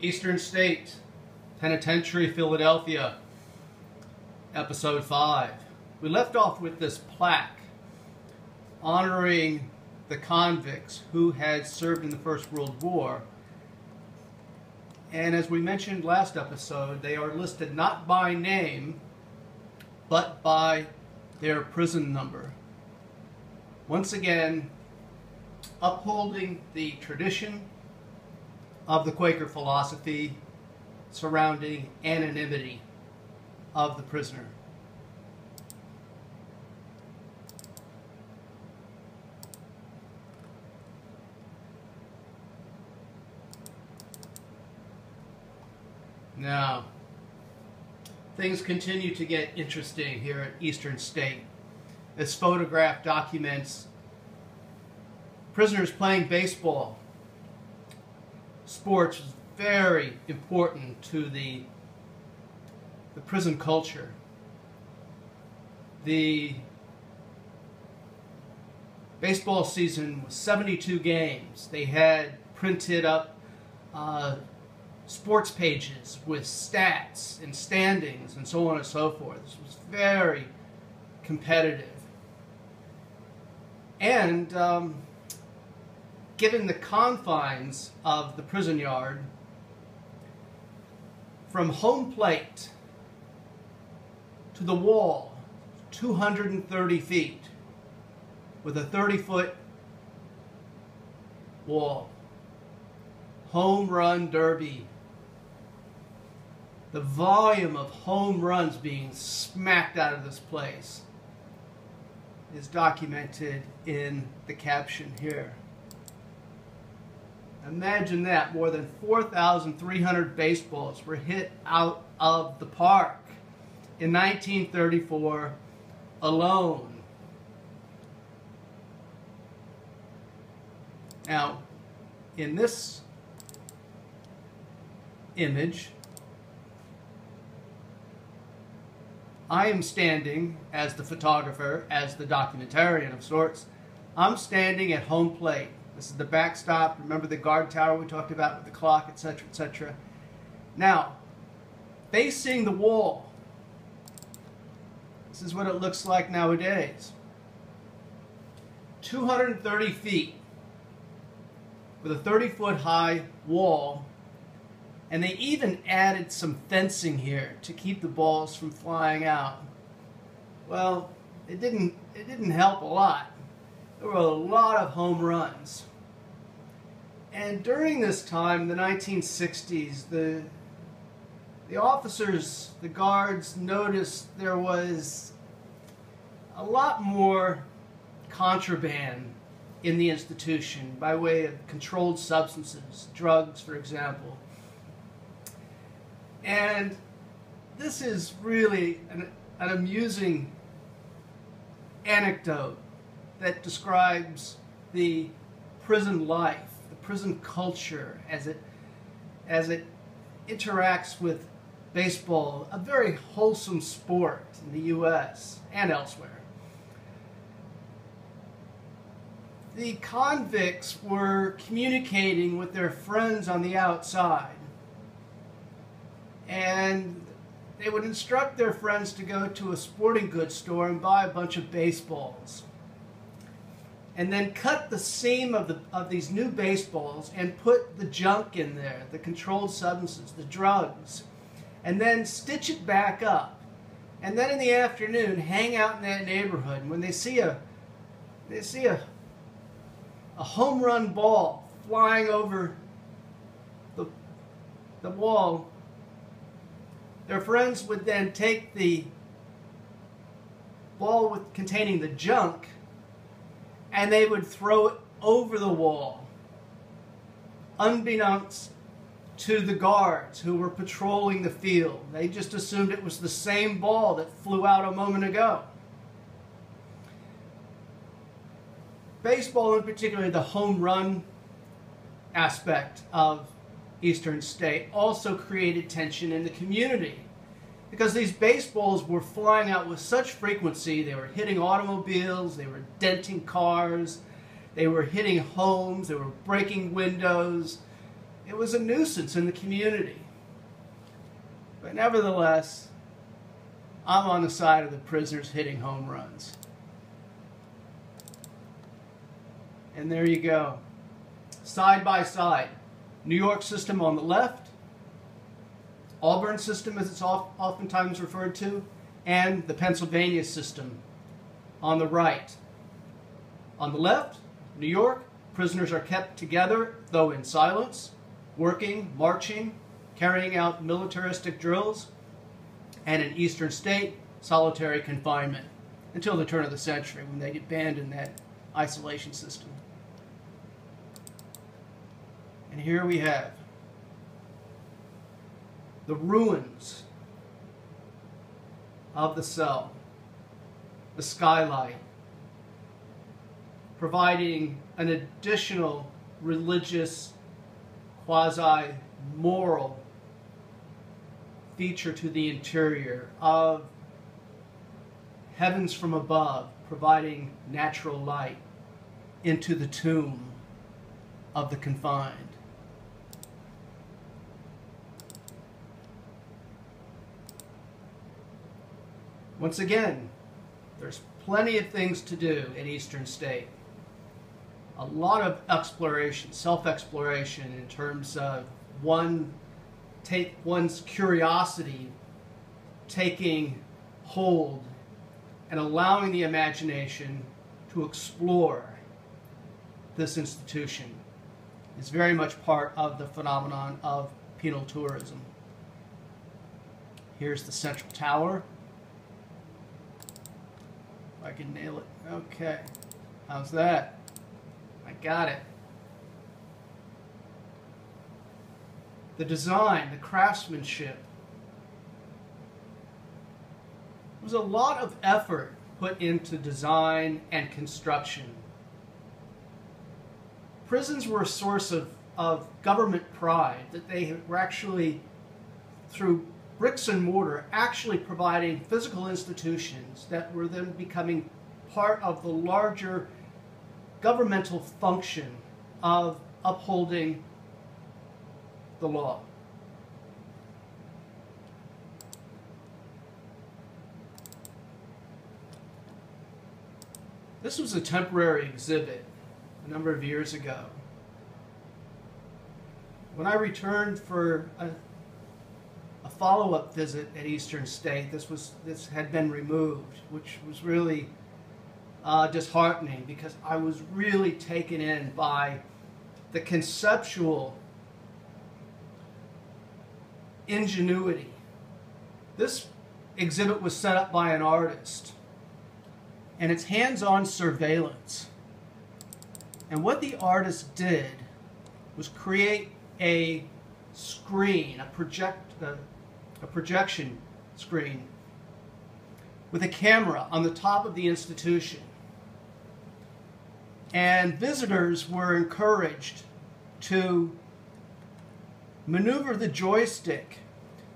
Eastern State Penitentiary, Philadelphia, Episode 5. We left off with this plaque honoring the convicts who had served in the First World War. And as we mentioned last episode, they are listed not by name, but by their prison number. Once again, upholding the tradition of the Quaker philosophy surrounding anonymity of the prisoner. Now, things continue to get interesting here at Eastern State. This photograph documents prisoners playing baseball. Sports is very important to the prison culture. The baseball season was 72 games. They had printed up sports pages with stats and standings and so on and so forth. This was very competitive. And given the confines of the prison yard, from home plate to the wall, 230 feet, with a 30-foot wall. Home run derby. The volume of home runs being smacked out of this place is documented in the caption here. Imagine that, more than 4,300 baseballs were hit out of the park in 1934 alone. Now, in this image, I am standing as the photographer, as the documentarian of sorts. I'm standing at home plate. This is the backstop. Remember the guard tower we talked about with the clock, etc., etc. Now, facing the wall, this is what it looks like nowadays. 230 feet with a 30-foot high wall, and they even added some fencing here to keep the balls from flying out. Well, it didn't help a lot. There were a lot of home runs. And during this time, the 1960s, the officers, the guards, noticed there was a lot more contraband in the institution by way of controlled substances, drugs, for example. And this is really an amusing anecdote that describes the prison life, the prison culture as it interacts with baseball, a very wholesome sport in the U.S. and elsewhere. The convicts were communicating with their friends on the outside, and they would instruct their friends to go to a sporting goods store and buy a bunch of baseballs, and then cut the seam of these new baseballs and put the junk in there, the controlled substances, the drugs, and then stitch it back up. And then in the afternoon, hang out in that neighborhood. And when they see a home run ball flying over the wall, their friends would then take the ball containing the junk, and they would throw it over the wall, unbeknownst to the guards who were patrolling the field. They just assumed it was the same ball that flew out a moment ago. Baseball, in particular, the home run aspect of Eastern State, also created tension in the community, because these baseballs were flying out with such frequency. They were hitting automobiles, they were denting cars, they were hitting homes, they were breaking windows. It was a nuisance in the community. But nevertheless, I'm on the side of the prisoners hitting home runs. And there you go. Side by side. New York system on the left, Auburn system as it's oftentimes referred to, and the Pennsylvania system on the right. On the left, New York, prisoners are kept together, though in silence, working, marching, carrying out militaristic drills, and in Eastern State, solitary confinement, until the turn of the century when they abandoned that isolation system. And here we have the ruins of the cell, the skylight, providing an additional religious, quasi-moral feature to the interior of heavens from above, providing natural light into the tomb of the confined. Once again, there's plenty of things to do at Eastern State. A lot of exploration, self-exploration in terms of one's curiosity taking hold and allowing the imagination to explore this institution is very much part of the phenomenon of penal tourism. Here's the central tower. If I can nail it. Okay. How's that? I got it. The design, the craftsmanship. There was a lot of effort put into design and construction. Prisons were a source of government pride, that they were actually, through bricks and mortar, actually providing physical institutions that were then becoming part of the larger governmental function of upholding the law. This was a temporary exhibit a number of years ago. When I returned for a follow-up visit at Eastern State, this had been removed, which was really disheartening, because I was really taken in by the conceptual ingenuity. This exhibit was set up by an artist, and it's hands-on surveillance. And what the artist did was create a screen, a projection screen with a camera on the top of the institution. And visitors were encouraged to maneuver the joystick,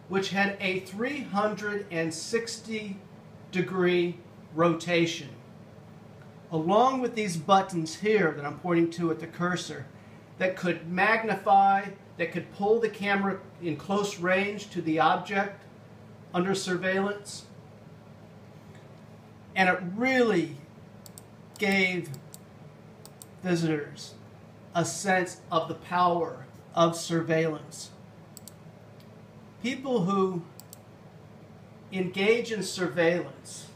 which had a 360-degree rotation, along with these buttons here that I'm pointing to at the cursor, that could magnify, that could pull the camera in close range to the object under surveillance. And it really gave visitors a sense of the power of surveillance. People who engage in surveillance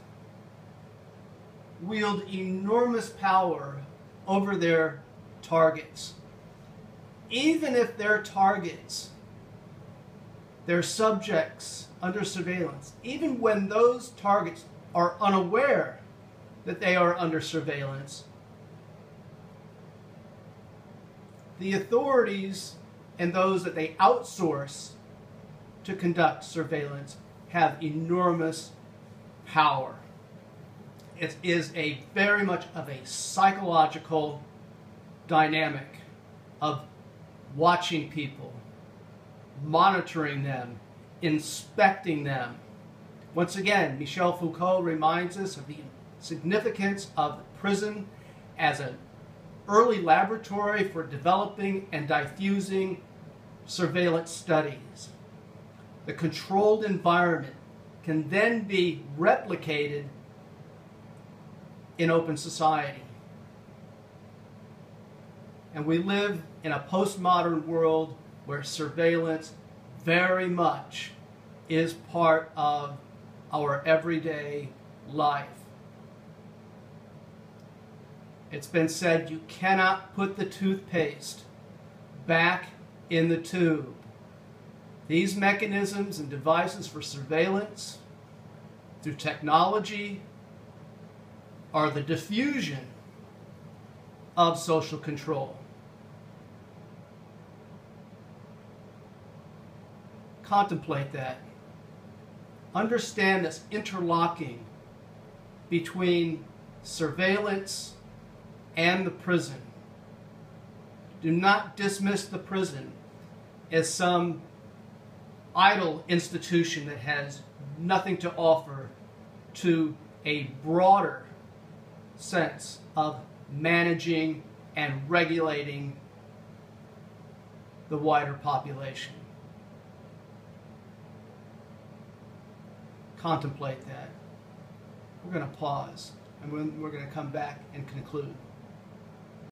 wield enormous power over their targets. Even if their targets, their subjects under surveillance, even when those targets are unaware that they are under surveillance, the authorities and those that they outsource to conduct surveillance have enormous power. It is very much of a psychological dynamic of watching people, monitoring them, inspecting them. Once again, Michel Foucault reminds us of the significance of the prison as an early laboratory for developing and diffusing surveillance studies. The controlled environment can then be replicated in open society. And we live in a postmodern world where surveillance very much is part of our everyday life. It's been said you cannot put the toothpaste back in the tube. These mechanisms and devices for surveillance through technology are the diffusion of social control. Contemplate that. Understand this interlocking between surveillance and the prison. Do not dismiss the prison as some idle institution that has nothing to offer to a broader sense of managing and regulating the wider population. Contemplate that. We're going to pause, and we're going to come back and conclude.